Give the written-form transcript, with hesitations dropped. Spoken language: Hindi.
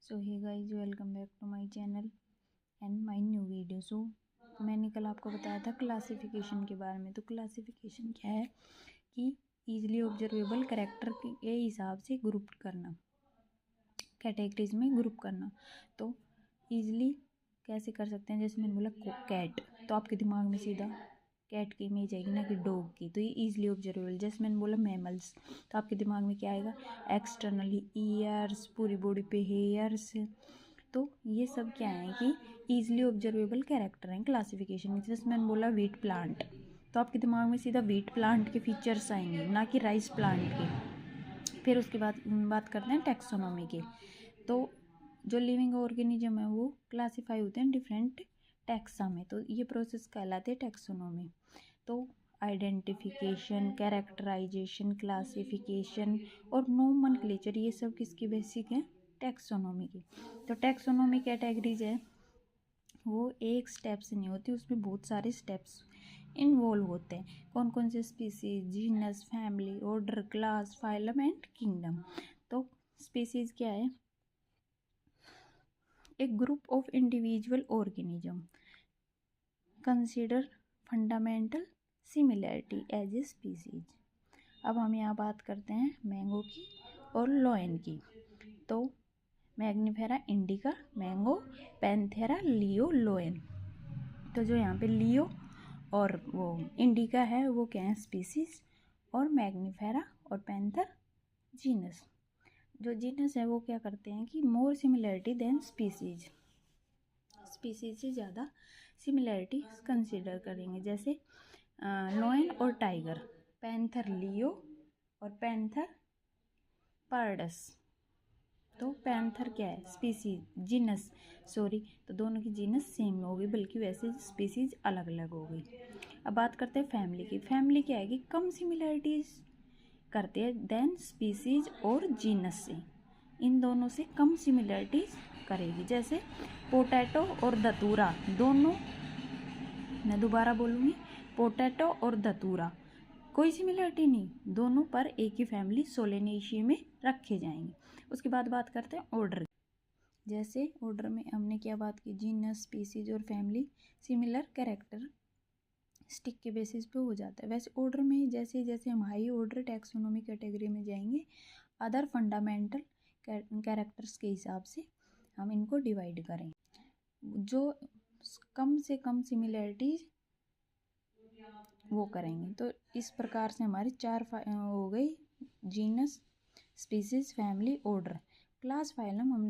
So hey guys, welcome back to my channel and my new video. So मैंने कल आपको बताया था क्लासिफिकेशन के बारे में। तो क्लासिफिकेशन क्या है कि ईजिली ऑब्जर्वेबल कैरेक्टर के हिसाब से ग्रुप करना, कैटेगरीज में ग्रुप करना। तो ईजिली कैसे कर सकते हैं, जैसे मैंने बोला कैट, तो आपके दिमाग में सीधा कैट की इमेज आएगी ना कि डॉग की, तो ये ईजिली ऑब्जर्वेबल। जैसे मैंने बोला मैमल्स, तो आपके दिमाग में क्या आएगा, एक्सटर्नली ईयर्स, पूरी बॉडी पे हेयर्स। तो ये सब क्या है कि ईजिली ऑब्जर्वेबल कैरेक्टर हैं क्लासिफिकेशन में। जैसे मैंने बोला व्हीट प्लांट, तो आपके दिमाग में सीधा व्हीट प्लांट के फीचर्स आएंगे, ना कि राइस प्लांट के। फिर उसके बाद बात करते हैं टैक्सोनॉमी के। तो जो लिविंग ऑर्गेनिज्म है वो क्लासीफाई होते हैं डिफरेंट टैक्सा में, तो ये प्रोसेस कहलाते हैं टैक्सोनॉमी। तो आइडेंटिफिकेशन, कैरेक्टराइजेशन, क्लासिफिकेशन और नोमेनक्लेचर, ये सब किसकी बेसिक है, टैक्सोनॉमी की। तो टैक्सोनॉमी कैटेगरीज है वो एक स्टेप से नहीं होती, उसमें बहुत सारे स्टेप्स इन्वॉल्व होते हैं। कौन कौन से species, genus, family, order, class, phylum and kingdom. तो स्पीसीज क्या है, एक group of individual organism consider fundamental similarity as a species. अब हम यहाँ बात करते हैं मैंगो की और लोयन की। तो Mangifera indica mango, Panthera leo लोयन। तो जो यहाँ पे लियो और वो इंडिका है वो क्या है, स्पीसीज, और मैग्निफेरा और पैंथर जीनस। जो जीनस है वो क्या करते हैं कि मोर सिमिलैरिटी देन स्पीसीज, स्पीसीज से ज़्यादा सिमिलैरिटी कंसिडर करेंगे। जैसे लोयन और टाइगर, पैंथर लियो और पैंथर पार्डस। तो पैंथर क्या है, स्पीसीज, जीनस सॉरी, तो दोनों की जीनस सेम हो गई, बल्कि वैसे स्पीसीज अलग अलग हो गई। अब बात करते हैं फैमिली की। फैमिली क्या है कि कम सिमिलैरिटीज करते हैं देन स्पीसीज और जीनस से, इन दोनों से कम सिमिलैरिटीज करेगी। जैसे पोटैटो और धतूरा दोनों, मैं दोबारा बोलूँगी, पोटैटो और धतूरा कोई सिमिलरिटी नहीं, दोनों पर एक ही फैमिली सोलेनेशिए में रखे जाएंगे। उसके बाद बात करते हैं ऑर्डर। जैसे ऑर्डर में हमने क्या बात की, जीनस, स्पीसीज और फैमिली सिमिलर कैरेक्टर स्टिक के बेसिस पे हो जाता है। वैसे ऑर्डर में जैसे जैसे हम हाई ऑर्डर टैक्सोनॉमी कैटेगरी में जाएंगे, अदर फंडामेंटल कैरेक्टर्स के हिसाब से हम इनको डिवाइड करें। जो कम से कम सिमिलरिटीज वो करेंगे। तो इस प्रकार से हमारे चार हो गई, genus, species, family, order. Class phylum हम